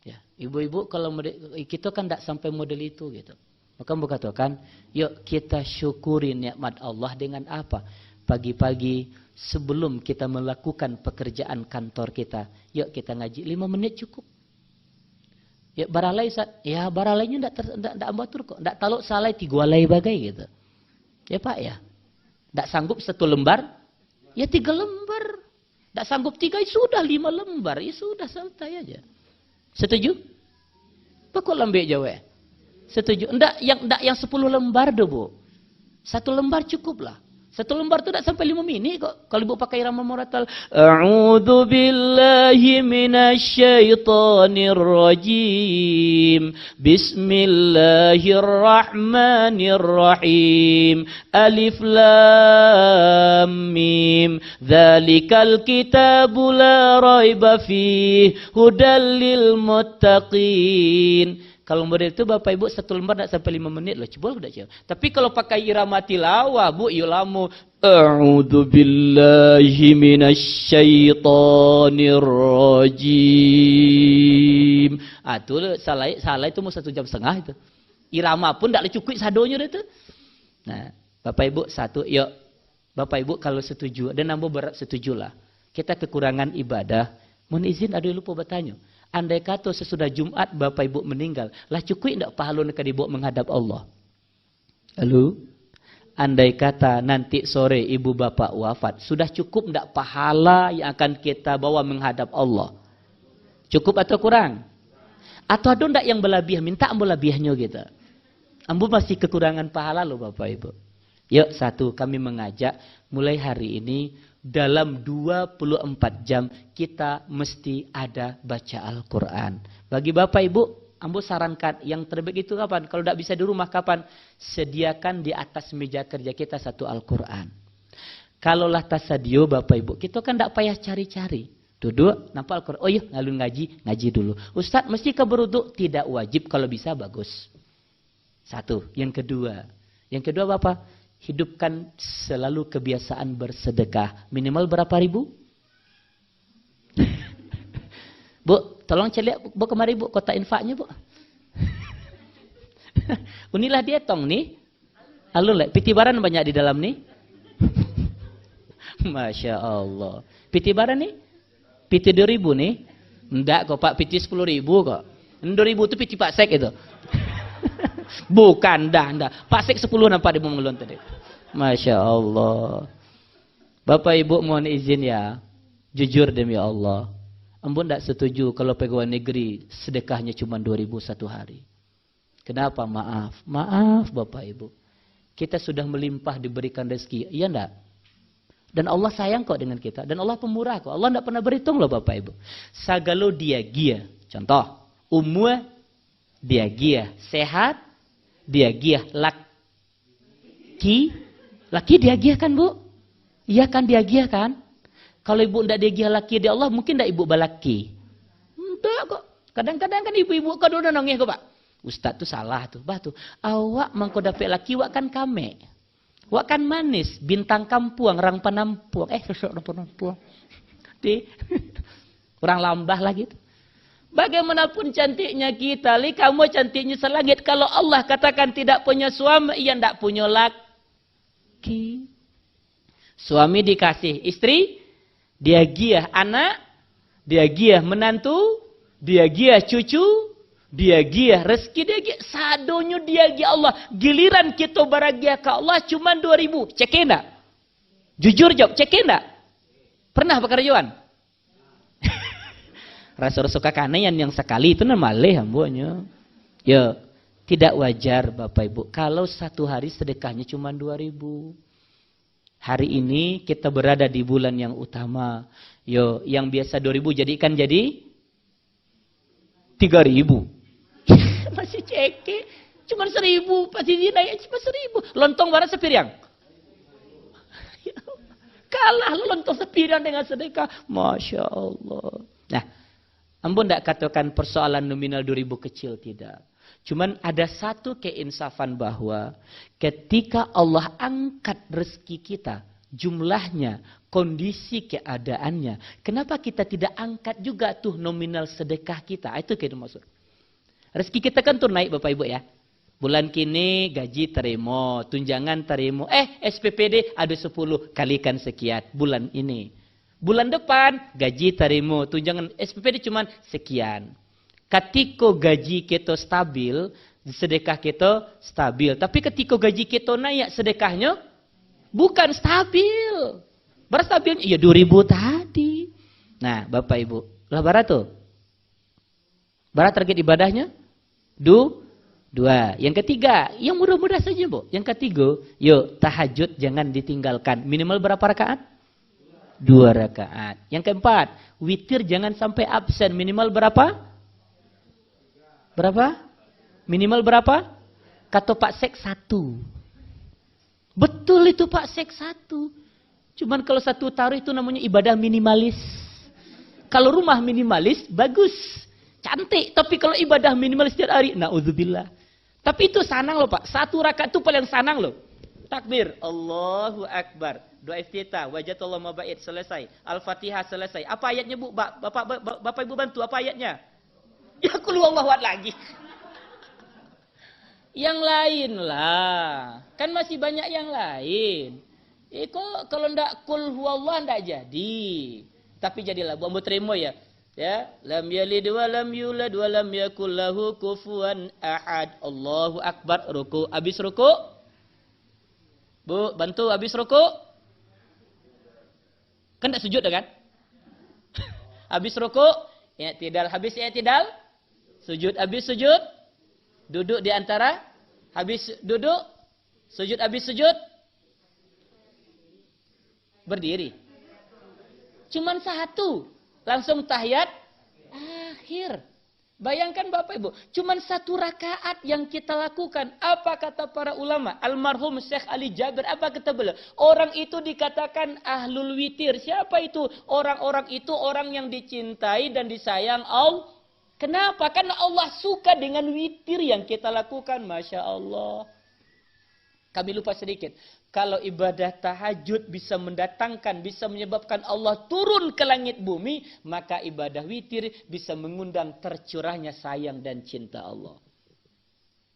Ya, ibu-ibu kalau kita kan tidak sampai model itu gitu. Maka berkatakan, yuk kita syukuri nikmat Allah dengan apa? Pagi-pagi sebelum kita melakukan pekerjaan kantor kita, yuk kita ngaji 5 menit cukup. Ya baralai ya baralainya tidak ambatur kok, tidak taluk salai 3 alai bagai gitu. Ya Pak ya. Tidak sanggup 1 lembar, ya 3 lembar. Tidak sanggup 3 ya sudah 5 lembar, ya sudah santai aja. Setuju? Kok lembek Jawa? Setuju? Enggak yang 10 lembar deh, Bu. 1 lembar cukup lah. 1 lembar itu enggak sampai 5 menit kok. Kalau Ibu pakai irama muratal, a'udzu billahi minasyaitonir rajim. Bismillahirrahmanirrahim. Alif lam mim. Dzalikal kitabu la raiba fihi hudal lil muttaqin. Kalau model itu Bapak Ibu 1 lembar tidak sampai 5 menit loh. Coba udah coba. Tapi kalau pakai irama tilawah Bu, yulamu a'udzu billahi minasyaitonir rajim. Ah tuh salah itu mau 1,5 jam itu. Irama pun tidak cukup sadonya itu. Nah, Bapak Ibu yuk. Bapak Ibu kalau setuju dan nambah berat setujulah. Kita kekurangan ibadah. Mohon izin ada yang lupa bertanya. Andai kata sesudah Jumat Bapak Ibu meninggal, lah cukup tidak pahala nak dibawa menghadap Allah. Lalu, andai kata nanti sore ibu bapak wafat, sudah cukup tidak pahala yang akan kita bawa menghadap Allah? Cukup atau kurang? Atau ada tidak yang berlebihan? Minta ambil lebihnya gitu. Ambo masih kekurangan pahala loh Bapak Ibu. Yuk kami mengajak mulai hari ini. Dalam 24 jam kita mesti ada baca Al-Quran. Bagi Bapak Ibu, ambo sarankan yang terbaik itu kapan? Kalau tidak bisa di rumah kapan? Sediakan di atas meja kerja kita 1 Al-Quran. Kalaulah tasadio Bapak Ibu, kita kan tidak payah cari-cari. Duduk, nampak Al-Quran. Oh iya, ngalun ngaji dulu. Ustadz, mesti keberuduk? Tidak wajib, kalau bisa bagus. 1. Yang kedua Bapak? Hidupkan selalu kebiasaan bersedekah. Minimal berapa ribu? Bu, tolong celiak Bu kemari Bu, kota infaknya Bu. Unilah dia tong nih. Alun lek, pitibaran banyak di dalam nih. Masya Allah. Pitibaran nih? Piti 2.000 nih? Enggak kok Pak, piti 10.000 kok. 2.000 itu piti Pak Sek itu. Bukan, dah. Pasik 10 nampak di mengelon tadi. Masya Allah. Bapak Ibu mohon izin ya. Jujur demi Allah. Ampun tidak setuju kalau pegawai negeri sedekahnya cuma 2.000 1 hari. Kenapa? Maaf Bapak Ibu. Kita sudah melimpah diberikan rezeki. Iya enggak? Dan Allah sayang kok dengan kita. Dan Allah pemurah kok. Allah tidak pernah berhitung loh Bapak Ibu. Sagalo dia gia. Contoh. Umur dia gia. Sehat. Dia gia laki Laki diagiah kan bu? Iya kan diagiah kan? Kalau ibu tidak diagiah laki di Allah, mungkin tidak ibu balaki. Tidak kok. Kadang-kadang kan ibu-ibu kan udah nangis kok pak. Ustaz tuh salah tuh. Bah tuh. Awak mangko dapet laki, wak kan kame. Wak kan manis. Bintang kampuang, rang penampuang. Sosok rang penampuang. Kurang lambah lah gitu. Bagaimanapun cantiknya kita, kamu cantiknya selangit. Kalau Allah katakan tidak punya suami, ia tidak punya laki. Suami dikasih istri, dia giah anak, dia giah menantu, dia giah cucu, dia giah rezeki, dia giah sadonyo, dia giah Allah. Giliran kita baragia ke Allah cuma 2.000. Cek enggak? Jujur jawab, cek enggak? Pernah pekerjaan? Rasa-rasa kakanean yang sekali itu malih ambonya. Ya, tidak wajar Bapak Ibu kalau satu hari sedekahnya cuma 2.000. Hari ini kita berada di bulan yang utama. Yo, yang biasa 2.000 jadikan jadi 3.000. Masih ceke, cuma 1.000, pasti naik cuma 1.000. Lontong barang sepiriang. Kalah lontong sepiriang dengan sedekah. Masya Allah. Nah, Ambon tidak katakan persoalan nominal 2.000 kecil, tidak. Cuman ada satu keinsafan bahwa ketika Allah angkat rezeki kita, jumlahnya, kondisi keadaannya, kenapa kita tidak angkat juga tuh nominal sedekah kita? Itu kita maksud. Rezeki kita kan tuh naik Bapak Ibu ya. Bulan kini gaji terima, tunjangan terima. SPPD ada 10, kalikan sekian bulan ini. Bulan depan gaji terima, tunjangan SPPD cuma sekian. Ketika gaji kita stabil, sedekah kita stabil. Tapi ketika gaji kita naik, sedekahnya bukan stabil. Berstabil, ya 2.000 tadi. Nah, Bapak Ibu, lah barat tuh. Barat target ibadahnya? 2. Yang ketiga, yang mudah-mudah saja, Bu. Yang ketiga, yuk tahajud jangan ditinggalkan. Minimal berapa rakaat? 2 rakaat. Yang keempat, witir jangan sampai absen. Minimal berapa? Berapa? Minimal berapa? Kata Pak Sek 1. Betul itu Pak Sek 1. Cuman kalau satu taruh itu namanya ibadah minimalis. Kalau rumah minimalis, bagus. Cantik. Tapi kalau ibadah minimalis setiap hari, na'udzubillah. Tapi itu sanang loh Pak. 1 rakaat itu paling sanang loh. Takbir. Allahu Akbar. Doa iftitah, wajatullah mabait, selesai. Al-Fatihah selesai. Apa ayatnya Bu? Bapak Ibu bantu, apa ayatnya? Ya qul huwallahu ahad lagi. Yang lain lah. Kan masih banyak yang lain. Kalau ndak qul huwallahu ndak jadi. Tapi jadilah Bu, ambo terima ya. Ya, lam yalid wa lam yulad wa lam yakul lahu kufuwan ahad. Allahu Akbar, ruku. Habis ruku? Bu, bantu habis ruku? Kan tak sujud kan? Habis rukuk, i'tidal. Habis i'tidal, sujud. Habis sujud, duduk di antara. Habis duduk, sujud. Habis sujud, berdiri. Cuman 1. Langsung tahiyat akhir. Bayangkan Bapak Ibu, cuman 1 rakaat yang kita lakukan. Apa kata para ulama? Almarhum Syekh Ali Jabir, apa kata beliau? Orang itu dikatakan ahlul witir. Siapa itu? Orang-orang itu orang yang dicintai dan disayang Allah. Kenapa? Karena Allah suka dengan witir yang kita lakukan. Masya Allah. Kami lupa sedikit. Kalau ibadah tahajud bisa mendatangkan, bisa menyebabkan Allah turun ke langit bumi, maka ibadah witir bisa mengundang tercurahnya sayang dan cinta Allah.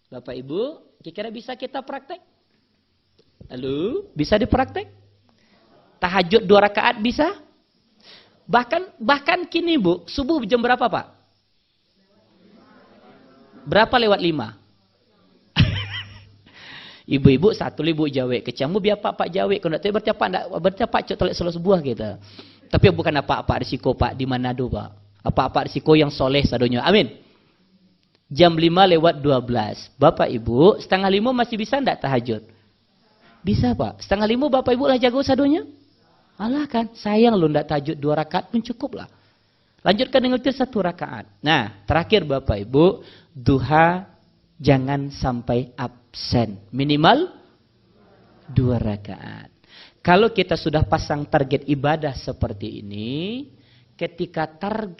Bapak Ibu, kira-kira bisa kita praktek? Halo, bisa dipraktek? Tahajud 2 rakaat bisa? Bahkan kini Bu, subuh jam berapa Pak? Berapa lewat 5? Ibu-ibu 1 ibu jawe kecamu biar pak jawe kalau tak bercapak cok tolak seluruh sebuah kita. Tapi bukan apa-apa risiko Pak di Manado Pak. Apa-apa risiko yang soleh sadonya. Amin. Jam 5 lewat 12. Bapak Ibu 4:30 masih bisa enggak tahajud? Bisa Pak. 4:30 Bapak Ibu lah jago sadonya. Alah kan sayang lu enggak tahajud 2 rakaat pun cukup lah. Lanjutkan dengan 1 rakaat. Nah, terakhir Bapak Ibu, duha jangan sampai absen. Minimal 2 rakaat. Kalau kita sudah pasang target ibadah seperti ini,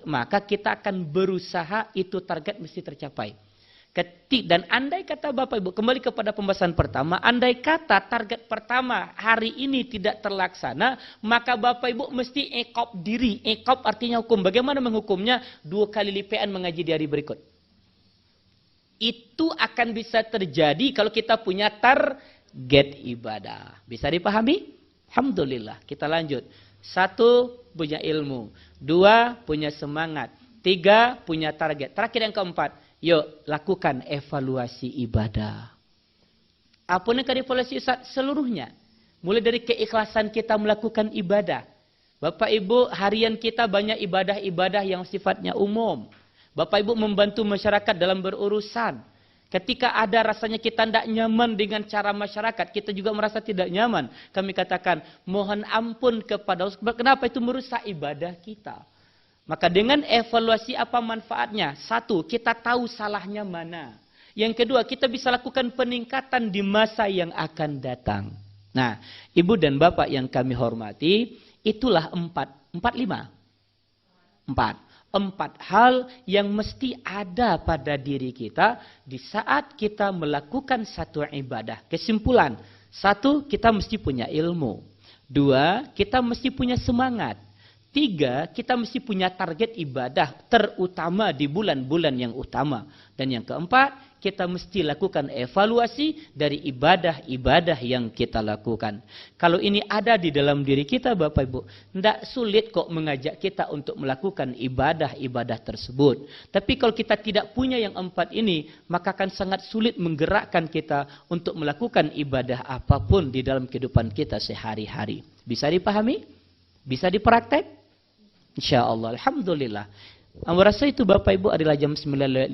maka kita akan berusaha itu target mesti tercapai. Dan andai kata Bapak Ibu, kembali kepada pembahasan pertama, andai kata target pertama hari ini tidak terlaksana, maka Bapak Ibu mesti ekop diri. Ekop artinya hukum. Bagaimana menghukumnya? 2 kali lipatan mengaji di hari berikut. Itu akan bisa terjadi kalau kita punya target ibadah. Bisa dipahami? Alhamdulillah. Kita lanjut. 1, punya ilmu. 2, punya semangat. 3, punya target. Terakhir yang keempat, yuk lakukan evaluasi ibadah. Apa yang akan evaluasi seluruhnya? Mulai dari keikhlasan kita melakukan ibadah. Bapak Ibu, harian kita banyak ibadah-ibadah yang sifatnya umum. Bapak Ibu membantu masyarakat dalam berurusan. Ketika ada rasanya kita tidak nyaman dengan cara masyarakat, kita juga merasa tidak nyaman. Kami katakan, mohon ampun kepada Allah. Kenapa? Itu merusak ibadah kita. Maka dengan evaluasi apa manfaatnya? 1, kita tahu salahnya mana. Yang kedua, kita bisa lakukan peningkatan di masa yang akan datang. Nah, Ibu dan Bapak yang kami hormati, itulah 4 hal yang mesti ada pada diri kita di saat kita melakukan satu ibadah. Kesimpulan, 1, kita mesti punya ilmu. 2, kita mesti punya semangat. 3, kita mesti punya target ibadah terutama di bulan-bulan yang utama. Dan yang keempat, kita mesti lakukan evaluasi dari ibadah-ibadah yang kita lakukan. Kalau ini ada di dalam diri kita Bapak Ibu, tidak sulit kok mengajak kita untuk melakukan ibadah-ibadah tersebut. Tapi kalau kita tidak punya yang 4 ini, maka akan sangat sulit menggerakkan kita untuk melakukan ibadah apapun di dalam kehidupan kita sehari-hari. Bisa dipahami? Bisa dipraktek? InsyaAllah. Alhamdulillah. Rasa itu Bapak Ibu adalah jam 9.05.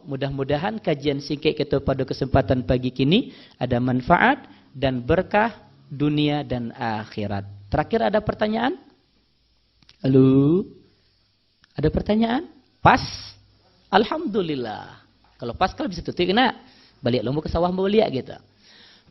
Mudah-mudahan kajian singkat kita pada kesempatan pagi kini ada manfaat dan berkah dunia dan akhirat. Terakhir ada pertanyaan? Halo? Ada pertanyaan? Pas? Alhamdulillah. Kalau pas kalau bisa tutup kena balik lomba ke sawah mau lihat gitu.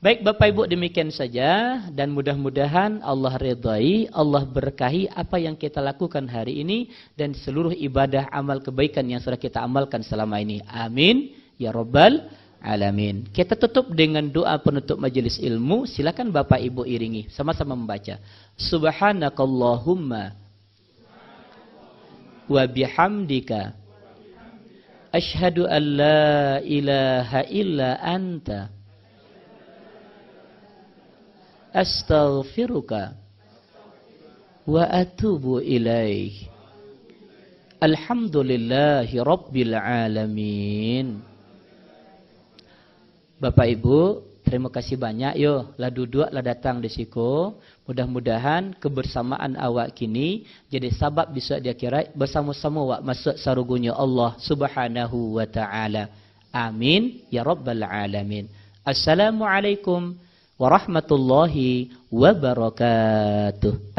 Baik Bapak Ibu, demikian saja dan mudah-mudahan Allah ridai, Allah berkahi apa yang kita lakukan hari ini dan seluruh ibadah amal kebaikan yang sudah kita amalkan selama ini. Amin ya rabbal alamin. Kita tutup dengan doa penutup majelis ilmu. Silakan Bapak Ibu iringi sama-sama membaca. Subhanakallahumma wa bihamdika asyhadu an la ilaha illa anta astaghfiruka wa atubu ilaih. Alhamdulillahi rabbil alamin. Bapak Ibu, terima kasih banyak. Yo, lah duduk, lah datang di siku. Mudah-mudahan kebersamaan awak kini jadi sabab bisa di akhirat bersama-sama awak masuk sarugunya Allah Subhanahu wa taala. Amin ya rabbal alamin. Assalamualaikum warahmatullahi wabarakatuh.